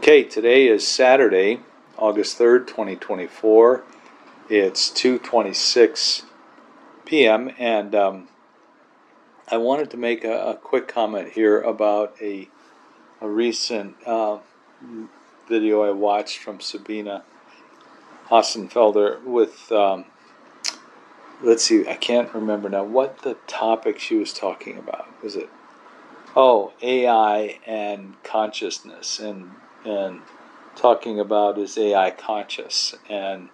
Okay, today is Saturday, August 3rd, 2024. It's 2:26 p.m. and I wanted to make a quick comment here about a recent video I watched from SabinaHassenfelder with, let's see, I can't remember now what the topic she was talking about. Was it, AI and consciousness, and talking about is AI conscious, and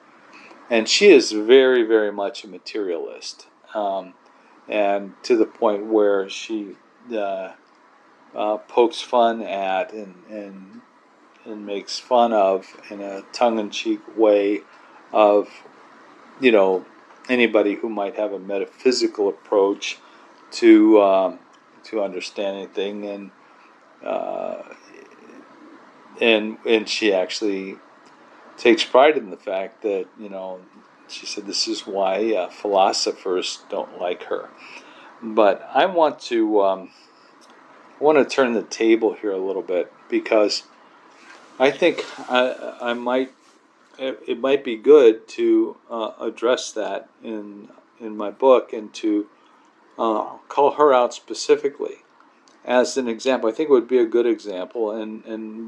she is very, very much a materialist, and to the point where she pokes fun at and makes fun of, in a tongue-in-cheek way, of anybody who might have a metaphysical approach to understand anything, and she actually takes pride in the fact that, she said this is why philosophers don't like her. But I want to turn the table here a little bit, because I think it might be good to address that in my book, and to call her out specifically as an example. I think it would be a good example, and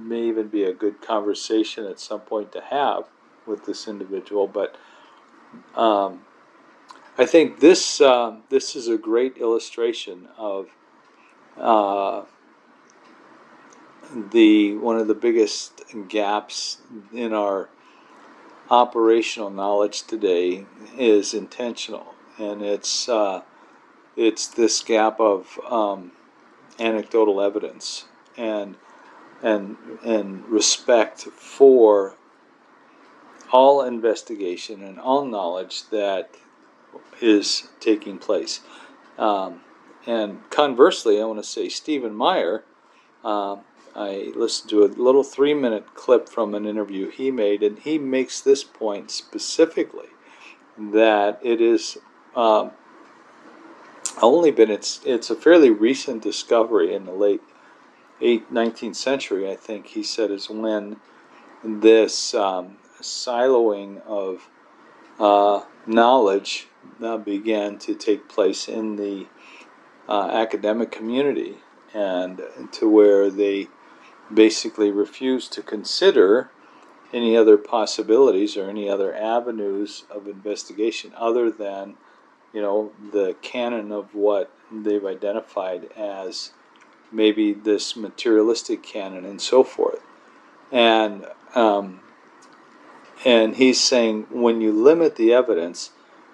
may even be a good conversation at some point to have with this individual. But I think this is a great illustration of one of the biggest gaps in our operational knowledge today is intentional, and it's this gap of anecdotal evidence and respect for all investigation and all knowledge that is taking place. And conversely, I want to say StephenMeyer, I listened to a little 3-minute clip from an interview he made, and he makes this point specifically, that it is only been, it's a fairly recent discovery in the late 19th century, I think he said, is when this siloing of knowledge began to take place in the academic community, and to where they basically refused to consider any other possibilities or any other avenues of investigation other than the canon of what they've identified as maybe this materialistic canon and so forth. And he's saying, when you limit the evidence,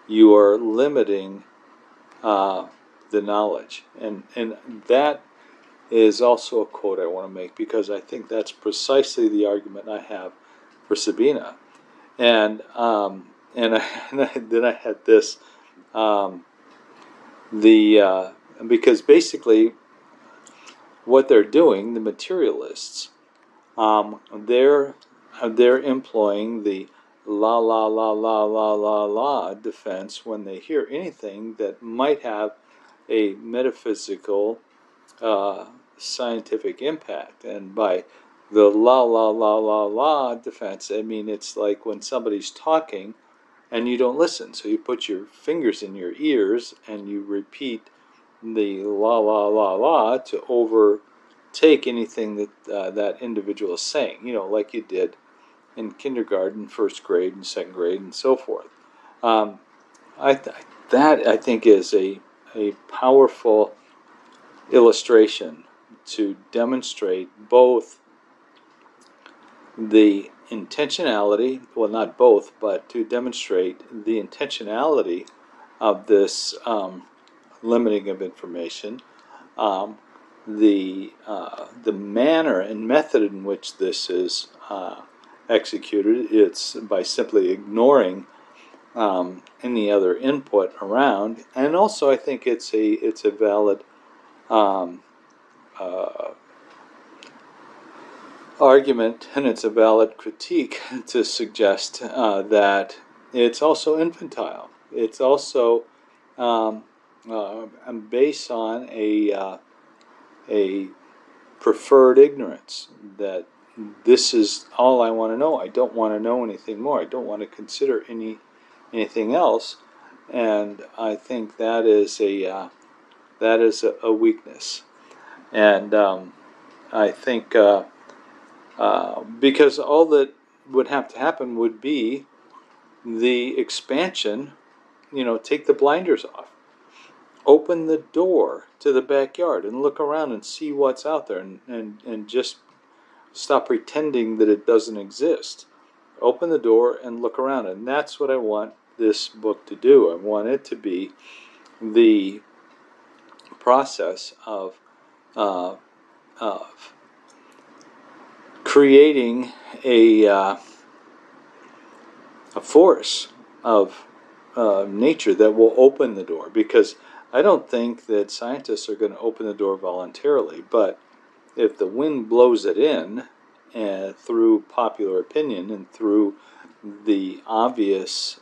you are limiting the knowledge. And that is also a quote I want to make, because I think that's precisely the argument I have for Sabina. And then I had this, because basically what they're doing, the materialists, they're employing the LaLaDefense when they hear anything that might have a metaphysical scientific impact. And by the LaLaDefense, I mean, it's like when somebody's talking and you don't listen, so you put your fingers in your ears and you repeat the la to overtake anything that that individual is saying, like you did in kindergarten, first grade, and second grade, and so forth. That I think is a powerful illustration to demonstrate both the intentionality, well, not both, but to demonstrate the intentionality of this limiting of information, the manner and method in which this is executed. It's by simply ignoring any other input around, and also I think it's a valid argument, and it's a valid critique to suggest that it's also infantile. It's also based on a preferred ignorance, that this is all I want to know. I don't want to know anything more. I don't want to consider anything else. And I think that is a weakness. And I think because all that would have to happen would be the expansion. Take the blinders off. Open the door to the backyard and look around and see what's out there, and just stop pretending that it doesn't exist. Open the door and look around, and that's what I want this book to do. I want it to be the process of creating a force of nature that will open the door, because I don't think that scientists are going to open the door voluntarily, but if the wind blows it in, through popular opinion and through the obvious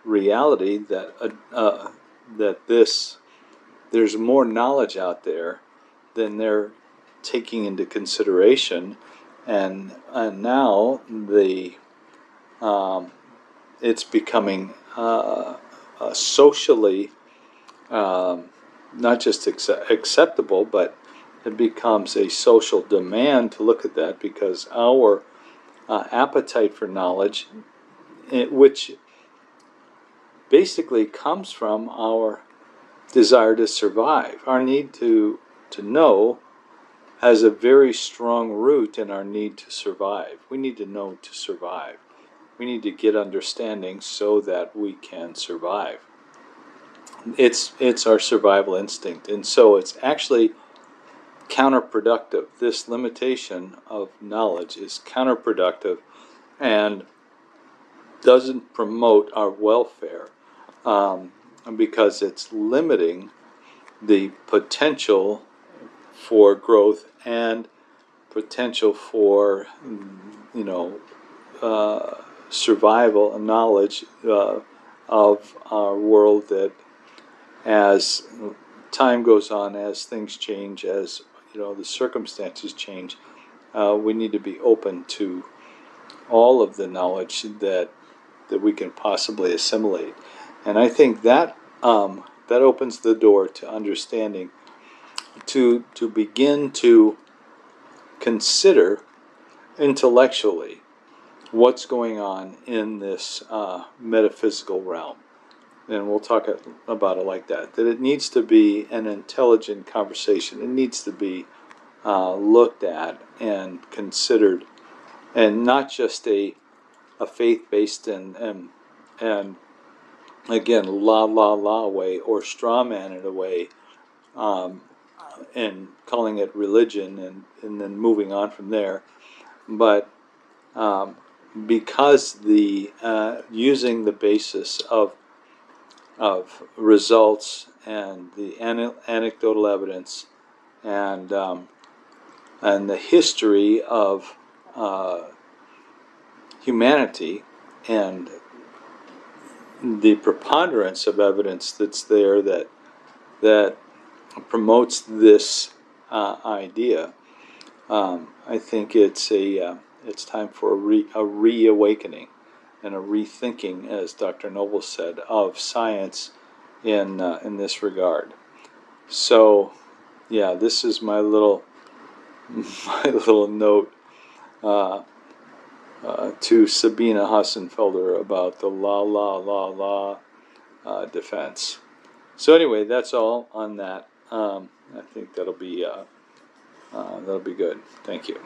reality that there's more knowledge out there than they're taking into consideration, and now it's becoming socially not just acceptable, but it becomes a social demand to look at that, because our appetite for knowledge, which basically comes from our desire to survive, our need to know, has a very strong root in our need to survive. We need to know to survive. We need to get understanding so that we can survive. It's our survival instinct, and so it's actually counterproductive. This limitation of knowledge is counterproductive and doesn't promote our welfare, because it's limiting the potential for growth and potential for survival and knowledge of our world, that as time goes on, as things change, as the circumstances change, we need to be open to all of the knowledge that we can possibly assimilate. And I think that that opens the door to understanding, to begin to consider intellectually what's going on in this metaphysical realm. And we'll talk about it like that. That it needs to be an intelligent conversation. It needs to be looked at and considered, and not just a faith-based and again la way, or straw man in a way, and calling it religion, and then moving on from there. But because the using the basis of results and the anecdotal evidence and the history of humanity, and the preponderance of evidence that's there that promotes this idea, I think it's time for a reawakening and a rethinking, as Dr. Noble said, of science in this regard. So, yeah, this is my little note to SabinaHassenfelder about the LaLaDefense. So anyway, that's all on that. I think that'll be good. Thank you.